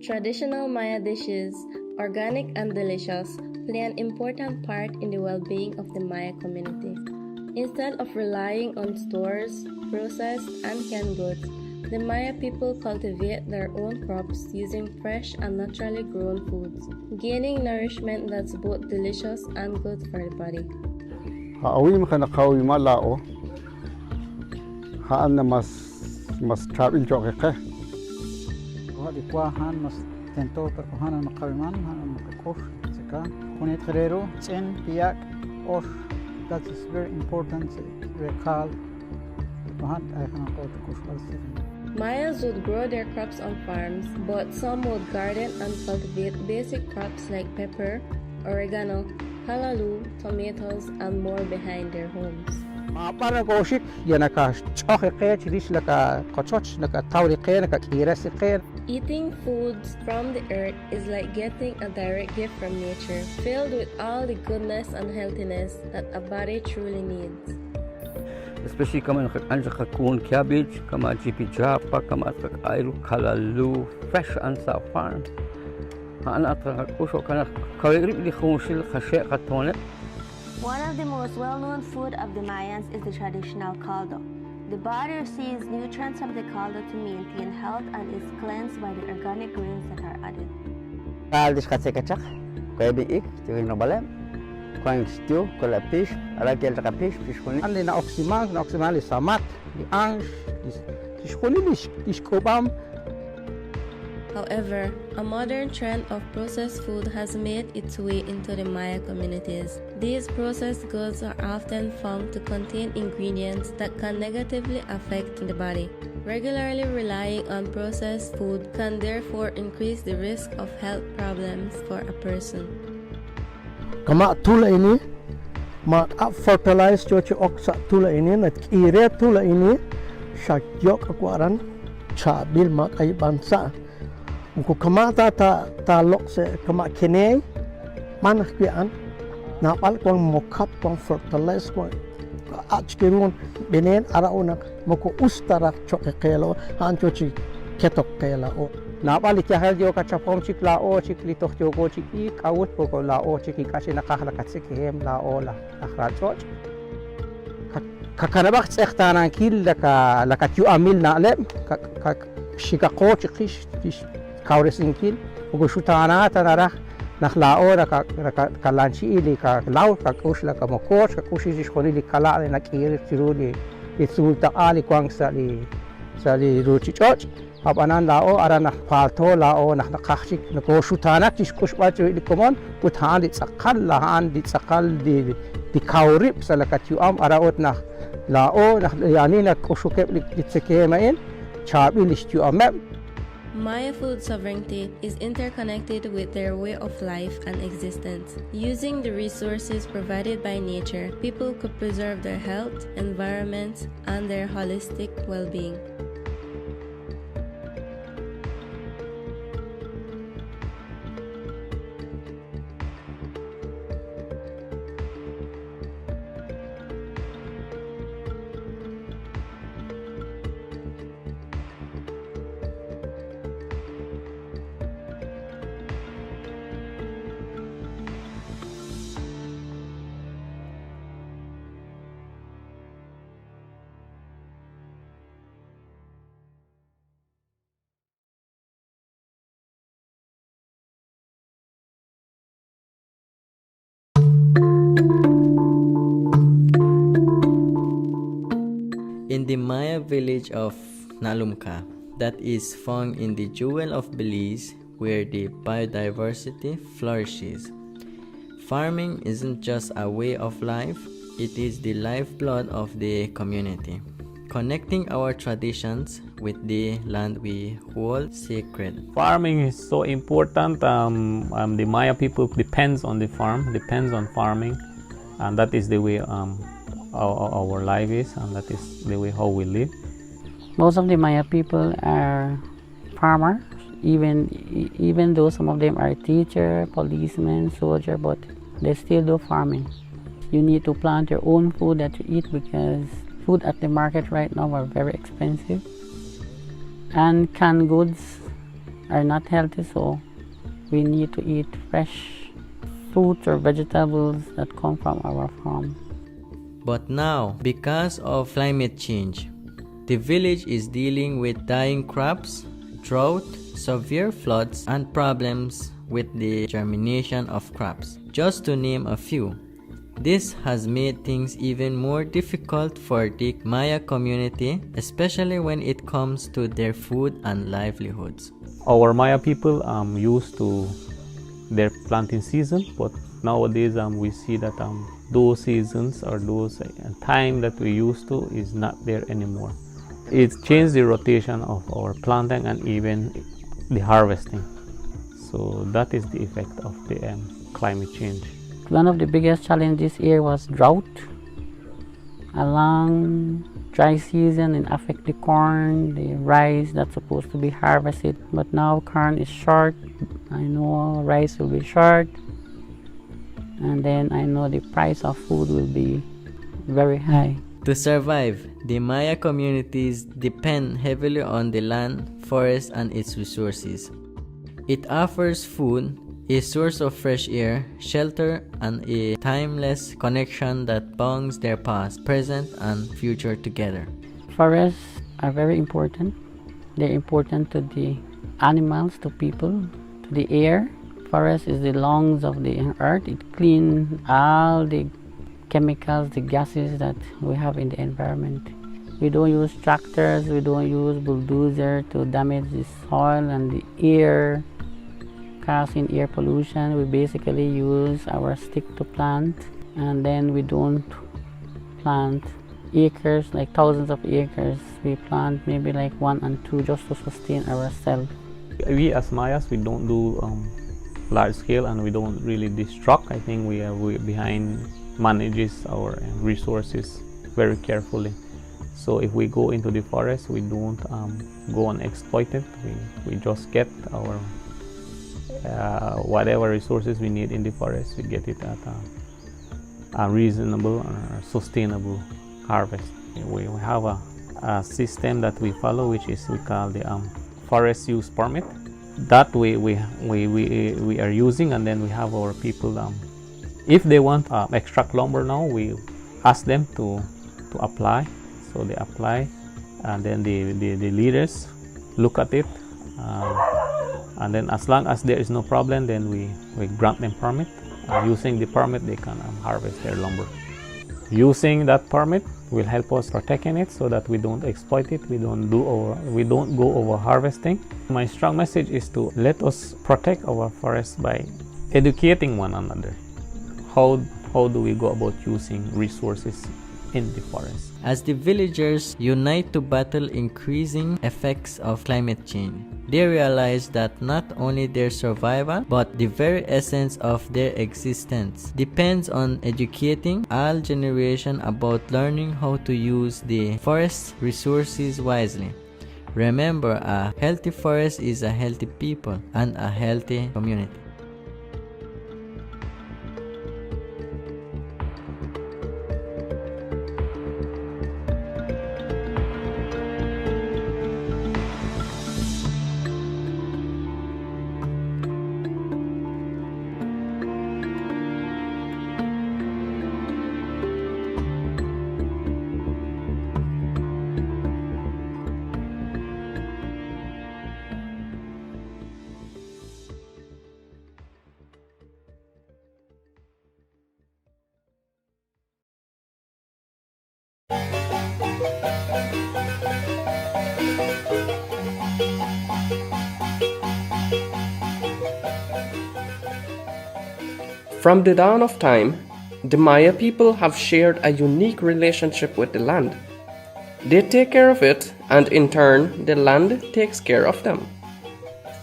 Traditional Maya dishes, organic and delicious, play an important part in the well-being of the Maya community. Instead of relying on stores, processed, and canned goods, the Maya people cultivate their own crops using fresh and naturally grown foods, gaining nourishment that's both delicious and good for the body. Haawim ka nakawi malao, haan na mas travel joke ka. Di kuahan mas tento perkuhan makawiman han makakosh seka kunit herero chen piak or that is very important recall kuhan ay han ko kosh. Mayas would grow their crops on farms, but some would garden and cultivate basic crops like pepper, oregano, kalalu, tomatoes, and more behind their homes. Para koshik yana ka choke ke chris laka kochoch laka tawri ke laka kiras ke. Eating foods from the earth is like getting a direct gift from nature, filled with all the goodness and healthiness that a body truly needs. Especially kama nakakun cabbage, kama jipijapa, kama kakailu, kalalu, fresh and sa farm. Ana atakakusho kana kairip li khunshil khashe katone. One of the most well-known food of the Mayans is the traditional caldo. The body receives nutrients from the caldo to maintain health and is cleansed by the organic grains that are added. Caldo kacek-kacek, kaya biik, tiring no balem, kaya stew, kaya fish, alagel taka fish kuni. Ali na oksimal li samat, li ange, li kuni li skobam. However, a modern trend of processed food has made its way into the Maya communities. These processed goods are often found to contain ingredients that can negatively affect the body. Regularly relying on processed food can therefore increase the risk of health problems for a person. Kama tula ini, fertilize chochi oksa tula ini, nat ire tula ini, syakjok akwaran, chabil mak ay bansa. Kung kamata ta lok se kama kene man kian napal kung mokap kung fertilize kung achkirun benen arauna moko ustarak choke kelo han chochi ketok kela o Napal ikahal dio kachapom chik lao chik litok jogo chik I kawut poko lao chik kasi nakahalakat sikem lao la akhrachoch kakanabak tsektanan kil laka tu amil na lem shikako chikish kauresin kil ugo shutana tanara nakhlao ka lanchi ili ka lao ka kusla ka mokosh ka kushi shkoni li kala na kir tiruli isulta ali kwang sali ruchi choch apanan lao ara na palto lao na kakhik na ko shutana kish kushba chu ili komon uthan li tsakal lahan di tsakal di kaurip sala ka tu am ara ot na lao na yani na kushuke li tseke main chabi li tu am Maya food sovereignty is interconnected with their way of life and existence. Using the resources provided by nature, people could preserve their health, environment, and their holistic well-being. In the Maya village of Nalumka, that is found in the jewel of Belize, where the biodiversity flourishes. Farming isn't just a way of life, it is the lifeblood of the community, connecting our traditions with the land we hold sacred. Farming is so important. The Maya people depends on the farm, depends on farming, and that is the way our life is, and that is the way how we live. Most of the Maya people are farmers, even though some of them are teacher, policemen, soldier, but they still do farming. You need to plant your own food that you eat because food at the market right now are very expensive, and canned goods are not healthy, so we need to eat fresh fruits or vegetables that come from our farm. But now, because of climate change, the village is dealing with dying crops, drought, severe floods, and problems with the germination of crops, just to name a few. This has made things even more difficult for the Maya community, especially when it comes to their food and livelihoods. Our Maya people used to their planting season, but nowadays we see that those seasons or those time that we used to is not there anymore. It changed the rotation of our planting and even the harvesting. So that is the effect of the climate change. One of the biggest challenges here was drought. A long dry season and affect the corn, the rice that's supposed to be harvested. But now corn is short. I know rice will be short. And then I know the price of food will be very high. To survive, the Maya communities depend heavily on the land, forest, and its resources. It offers food, a source of fresh air, shelter, and a timeless connection that bonds their past, present, and future together. Forests are very important. They're important to the animals, to people, to the air. Forest is the lungs of the earth. It cleans all the chemicals, the gases that we have in the environment. We don't use tractors, we don't use bulldozers to damage the soil and the air, causing air pollution. We basically use our stick to plant, and then we don't plant acres, like thousands of acres. We plant maybe like 1 and 2 just to sustain ourselves. We as Mayas, we don't do large scale and we don't really destruct. I think we behind manages our resources very carefully. So if we go into the forest, we don't go and exploit it. We just get our whatever resources we need in the forest. We get it at a reasonable or sustainable harvest. We have a system that we follow, which is we call the forest use permit. That we are using, and then we have our people. If they want extract lumber now, we ask them to apply. So they apply, and then the leaders look at it, and then as long as there is no problem, then we grant them permit. Using the permit, they can harvest their lumber. Using that permit will help us protecting it so that we don't exploit it, we don't go over harvesting. My strong message is to let us protect our forests by educating one another. How do we go about using resources in the forest? As the villagers unite to battle increasing effects of climate change, they realize that not only their survival, but the very essence of their existence depends on educating all generations about learning how to use the forest resources wisely. Remember, a healthy forest is a healthy people and a healthy community. From the dawn of time, the Maya people have shared a unique relationship with the land. They take care of it, and in turn, the land takes care of them.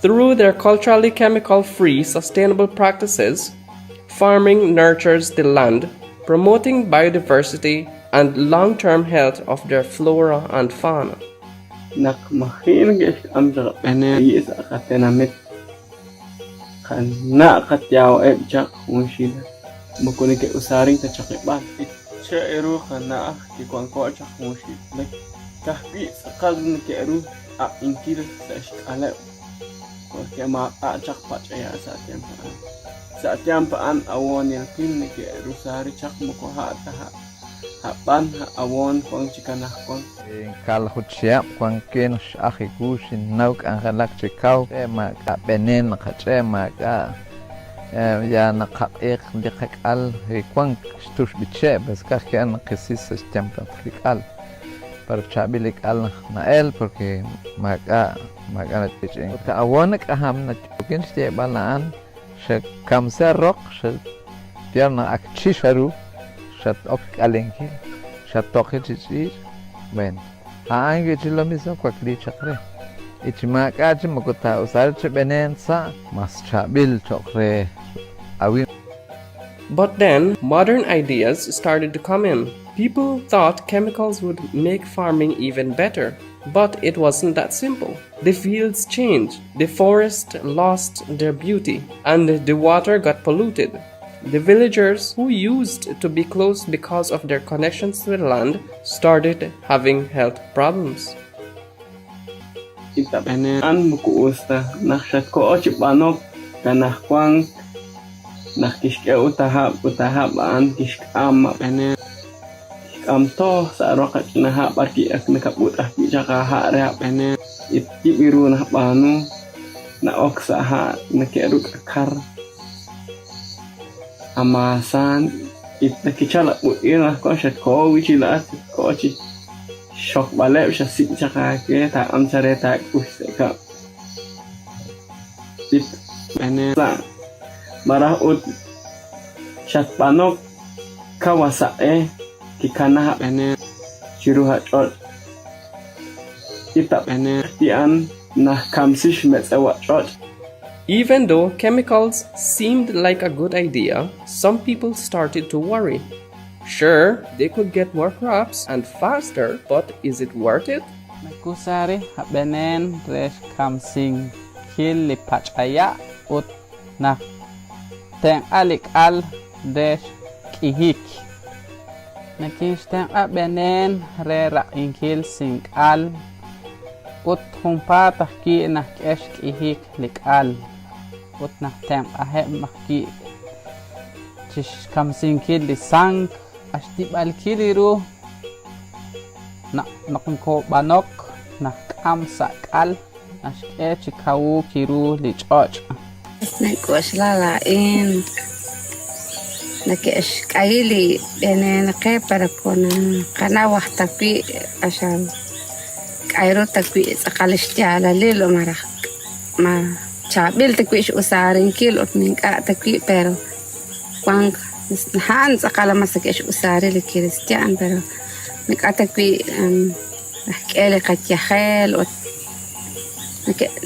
Through their culturally chemical-free sustainable practices, farming nurtures the land, promoting biodiversity and long-term health of their flora and fauna. Kana katyaw jak unshida mukuni ke usaring ta chakiban cha eru kana ki kwanko cha unshid like kahbi sakal ke eru a inkir sa ala porque chak pachaya sa tiampaan awon yung tim ni ke rusari chak mo ko hapan awon kong chikanah kong kal hutsia kwan ken ahikushin nauk angalak chikau maga benen maga ya nakak dikak al kwan stush biche bas kan qisis tiampa al para chabilik al nael porque maga tiching ta awonak aham na tukin ste balaan kamsa rock tiarna akchisharu shat ok alenki shat toke chichir ben haange chilomisa kwa kli chakre ichma kachi makota usar chbenen sa mas chabil chokre awi. But then, modern ideas started to come in. People thought chemicals would make farming even better. But it wasn't that simple. The fields changed, the forest lost their beauty, and the water got polluted. The villagers who used to be close because of their connections to the land started having health problems. Kita an buku usta nakshat ko chibanok kanah kwang nakishke utahap an kishkam pene to sa rokat na parki ak nakabut aki jaka re pene iti biru na banu na oksa nakeruk akar amasan it nakichala ira ko shat ko wichila ko chi shok bale sha si jaka ke ta am sare ta useka it pene sa marah ut shat panok kawasa kikana pene chiruha chot kita pene tian nah kamsish metsewa chot. Even though chemicals seemed like a good idea, some people started to worry. Sure, they could get more crops and faster, but is it worth it? Kusari benen res kamsing kil lipachaya ut na teng alik al des kihik. Nakistang benen rera inkil sing al ut humpa tahki na kesh kihik lik al ut na teng maki chish kamsing kil li sang ashtib al kiliru na nakko banok na kam sakal na chikawu kiru li choch Nagkuaslala in nakish kaili benen ke para kona kana wahtapi asal kairo takwi sakalishtiala lilo marak ma chabil takwi usarin kilo minka takwi pero kwang han sakala masakish usari li kristian pero minka takwi kele katyakhel ot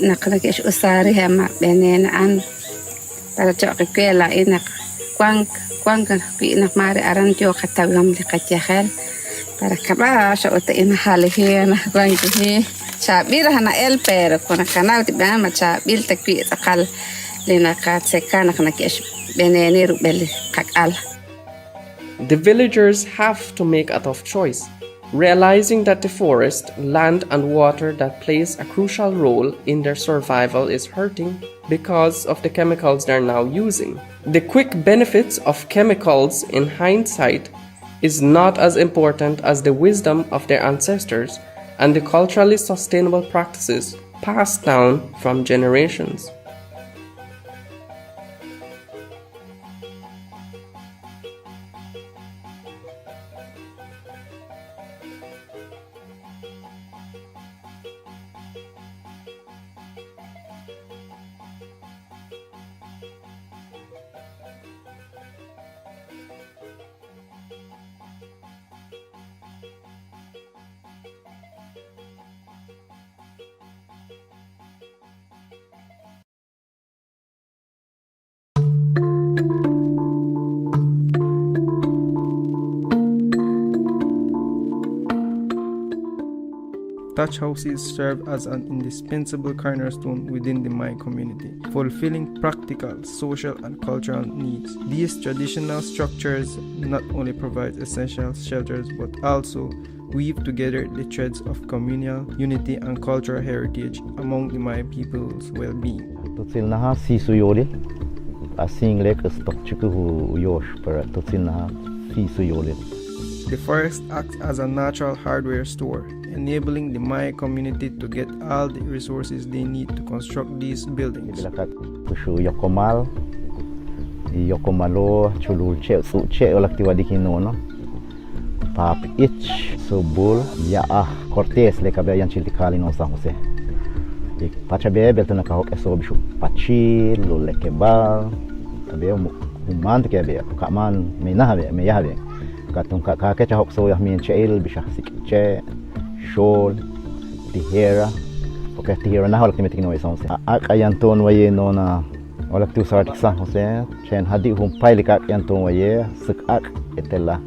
nakish usari hama benen an para chokela inak kwang kwi nak mari aran jo katawam li katyakhel para kabasha ota ina halihi na kwang hi chabil hana el pero kona kanal tiba ma chabil takwi akal lina kat sekana kana kesh beneni rubel kakal. The villagers have to make a tough choice, realizing that the forest, land and water that plays a crucial role in their survival is hurting because of the chemicals they're now using. The quick benefits of chemicals in hindsight is not as important as the wisdom of their ancestors and the culturally sustainable practices passed down from generations. Thatch houses serve as an indispensable cornerstone within the Maya community, fulfilling practical, social, and cultural needs. These traditional structures not only provide essential shelters but also weave together the threads of communal unity and cultural heritage among the Maya people's well-being. Tutsilnaha sisuyolil, asinglek stokchuku yosh para tutsilnaha sisuyolil. The forest acts as a natural hardware store, enabling the Maya community to get all the resources they need to construct these buildings. Kushu yokomal, yokomalo, chululche, suche, olaktiwadikinono. Pap ich, subul, yaah, cortes, lekabe yan chiltikali non San Jose. Pachabe, beltuna kahok eso bishu pachil, lulekebal, tabe umant kebe, kaman menahabe, meyahabe. Katong kakakecha hok so yahmin chail, bishah sikche, shol, tihera. Okay, tihera na holak timetik no San Jose. Akayanton waye no na olak tu sartik San Jose, chen hadi humpay likak yanton waye, sekak etela.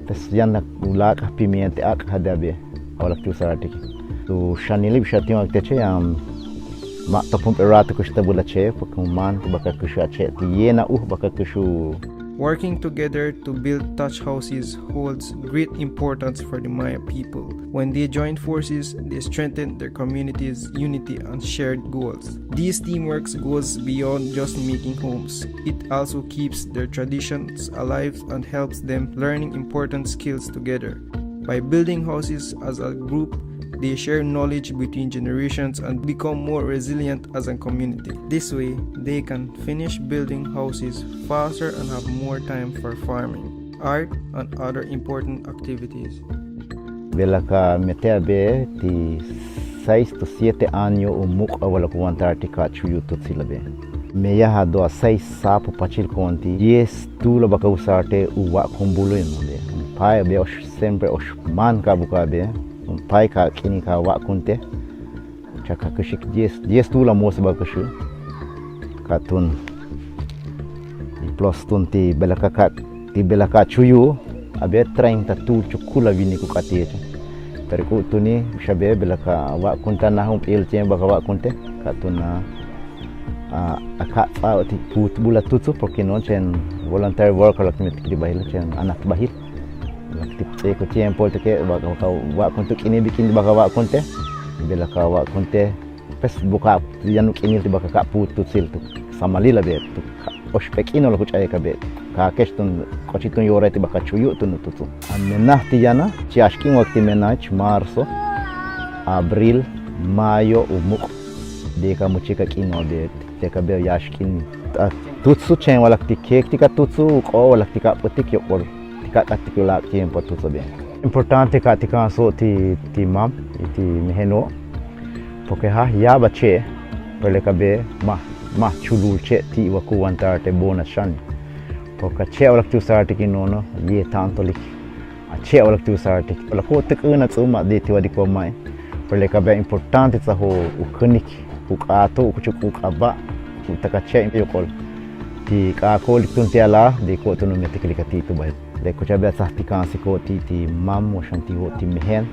Tes yan ulak pimiente ak hadabe olak tu sartik. Tu shanili bishati mak teche mak topum erata kushtabula che pakuman baka kusha che tiyena baka kushu. Working together to build thatch houses holds great importance for the Maya people. When they join forces, they strengthen their community's unity and shared goals. This teamwork goes beyond just making homes. It also keeps their traditions alive and helps them learning important skills together. By building houses as a group, they share knowledge between generations and become more resilient as a community. This way, they can finish building houses faster and have more time for farming, art, and other important activities. Belaka meteabe ti 6 to 7 anyo umuk awala kuantartika chuyu tutsilabe. Meya hado 6 sapo pachil konti 10 tulo baka usarte uwa kumbulo inobe. Pai be osh sempre osh man kabukabe. Pai ka kini ka wa kunte chaka kushik 10 tula mos ba kushu katun plus tunti belaka chuyu abe 30 tu chukula vini ku katete per ku tuni shabe belaka wa kunta na hum il chen ba wa kunte katuna aka fa ti put bula tutsu porque non chen voluntary worker lakmit di bahil chen anak bahil tip ko tiempo ke wa kontu kini bikin baka wa konte bela ka wa konte pes buka yanu kini baka ka putu sil tu samalila be tu ospekino lo kuchay ka be ka kestun kochitun yorati baka chuyu tu nutu amena tiyana chiashkin wakti menach marzo abril mayo umuk de ka muchika kino be te ka be yashkin tutsu chen walakti kek tika tutsu ko walakti ka putik yo katikula tiempo tutto bene. Importante katika so ti mam ti meheno porque ha ya bache pele kabe ma chulul che ti waku wantarte bona shan porque che olak tu sarte kinono ye tanto lik a che olak tu sarte la ko tekuna tsuma de ti wadi ko mai pele kabe importante sa ho ukunik ukato ukuchuk aba utaka che yokol ti ka ko liktun ti ala de ko tunu metiklikati tu bai le ko chabe sahti kan si ko ti mam o shanti ho ti mehen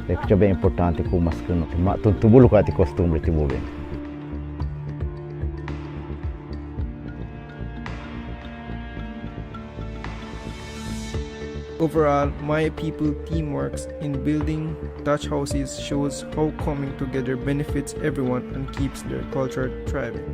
le ko chabe importante ko maskuno ma tuntubulu ka ti costume ti bobe. Overall, Maya people teamwork in building thatch houses shows how coming together benefits everyone and keeps their culture thriving.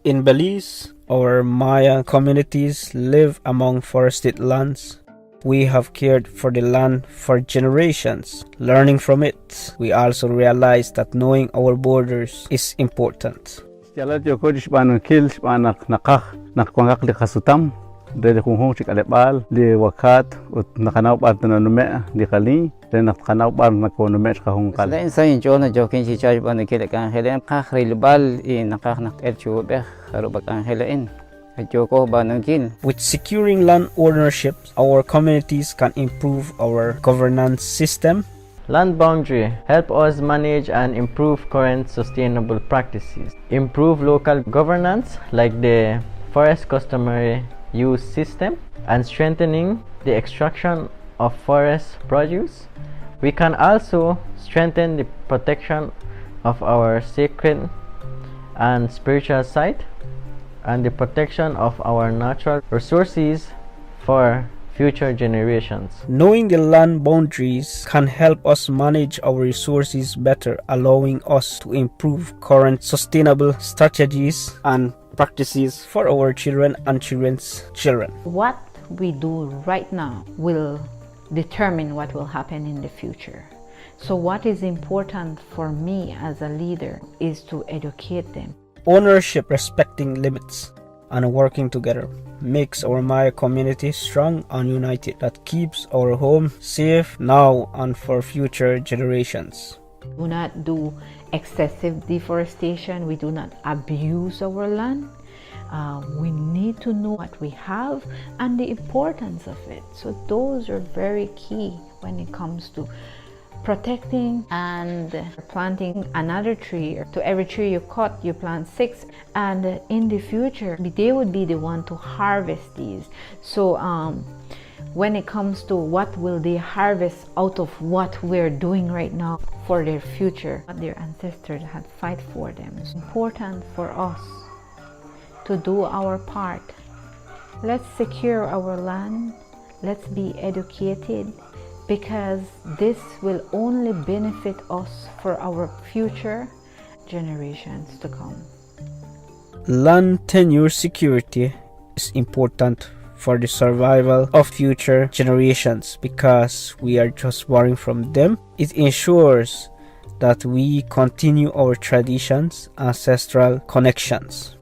In Belize, our Maya communities live among forested lands. We have cared for the land for generations. Learning from it, we also realize that knowing our borders is important. Jalat yo ko shbanu kil shbanak nakah nakwangak de khasutam Dede kung hong chik alepal, di wakat, ut nakanaw par na nume, di kali, dan nakanaw par na ko nume chika hong kal. Selain saya jono jokin si charge ban kile kan helen ka rilbal in nakaknak erchu be harubak ang helen. With securing land ownership, our communities can improve our governance system. Land boundary help us manage and improve current sustainable practices. Improve local governance like the forest customary use system and strengthening the extraction of forest produce. We can also strengthen the protection of our sacred and spiritual site and the protection of our natural resources for future generations. Knowing the land boundaries can help us manage our resources better, allowing us to improve current sustainable strategies and practices for our children and children's children. What we do right now will determine what will happen in the future. So what is important for me as a leader is to educate them. Ownership, respecting limits, and working together makes our Maya community strong and united. That keeps our home safe now and for future generations. Do not do excessive deforestation. We do not abuse our land. We need to know what we have and the importance of it. So those are very key when it comes to protecting and planting another tree. To every tree you cut, you plant 6, and in the future they would be the one to harvest these. So when it comes to what will they harvest out of what we're doing right now for their future, what their ancestors had fight for them, it's important for us to do our part. Let's secure our land, let's be educated, because this will only benefit us for our future generations to come. Land tenure security is important for the survival of future generations because we are just borrowing from them. It ensures that we continue our traditions, ancestral connections.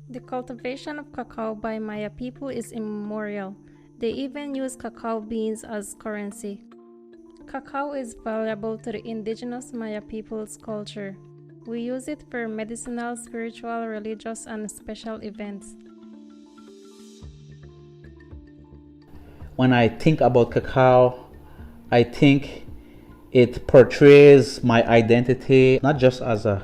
The cultivation of cacao by Maya people is immemorial. They even use cacao beans as currency. Cacao is valuable to the indigenous Maya people's culture. We use it for medicinal, spiritual, religious, and special events. When I think about cacao, I think it portrays my identity, not just as a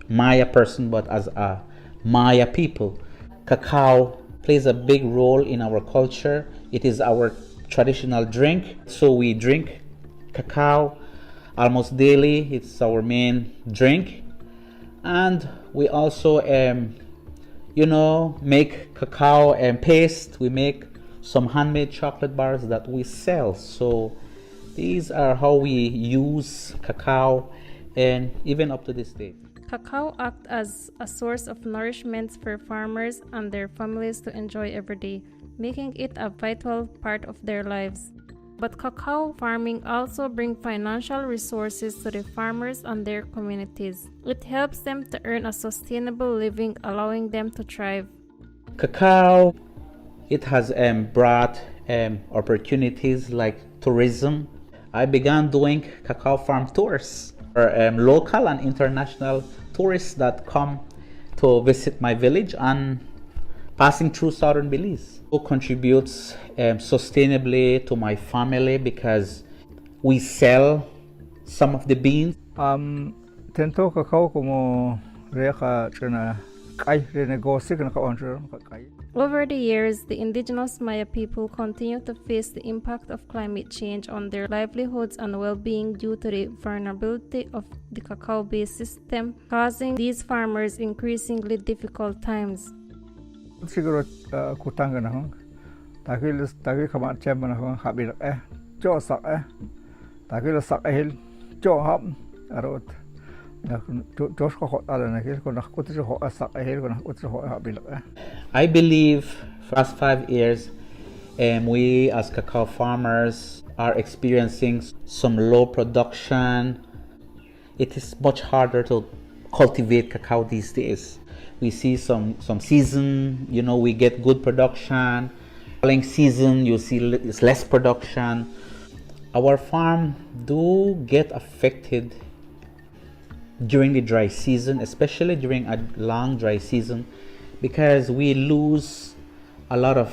Maya person, but as a Maya people. Cacao plays a big role in our culture. It is our traditional drink, so we drink cacao almost daily. It's our main drink, and we also make cacao paste. We make some handmade chocolate bars that we sell. So these are how we use cacao, and even up to this day. Cacao acts as a source of nourishment for farmers and their families to enjoy every day, making it a vital part of their lives. But cacao farming also brings financial resources to the farmers and their communities. It helps them to earn a sustainable living, allowing them to thrive. Cacao, it has brought opportunities like tourism. I began doing cacao farm tours for local and international tourists that come to visit my village and passing through southern Belize. It contributes sustainably to my family because we sell some of the beans. Tento cacao como reca chena Over the years, the indigenous Maya people continue to face the impact of climate change on their livelihoods and well-being due to the vulnerability of the cacao-based system, causing these farmers increasingly difficult times. Siguro kutang na hong tagil kamat cem na hong habil jo sak tagil sak hil jo hap arot Josh ko ala na hil ko na kutis ho sak hil ko na kutis ho habil I believe for the past 5 years we as cacao farmers are experiencing some low production. It is much harder to cultivate cacao these days. We see some season, we get good production. Following season, you see it's less production. Our farm do get affected during the dry season, especially during a long dry season, because we lose a lot of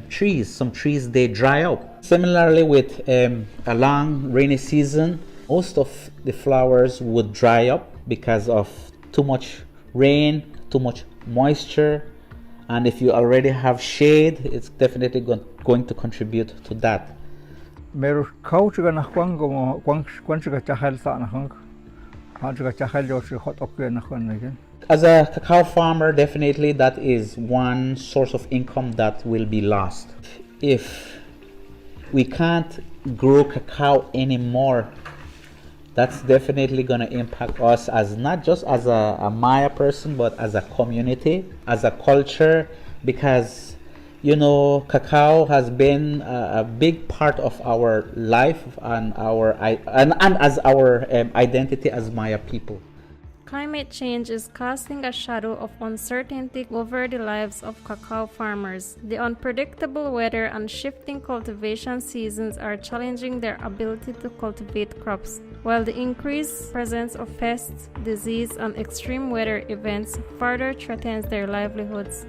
trees. Some trees, they dry up. Similarly with a long rainy season, most of the flowers would dry up because of too much rain, too much moisture, and if you already have shade, it's definitely going to contribute to that. Meru kau juga nak kuang juga cahal sa na hong, juga cahal jo si hot okey na kuang lagi. As a cacao farmer, definitely that is one source of income that will be lost. If we can't grow cacao anymore, that's definitely going to impact us as not just as a Maya person, but as a community, as a culture, because cacao has been a big part of our life and as our identity as Maya people. Climate change is casting a shadow of uncertainty over the lives of cacao farmers. The unpredictable weather and shifting cultivation seasons are challenging their ability to cultivate crops, while the increased presence of pests, disease, and extreme weather events further threatens their livelihoods.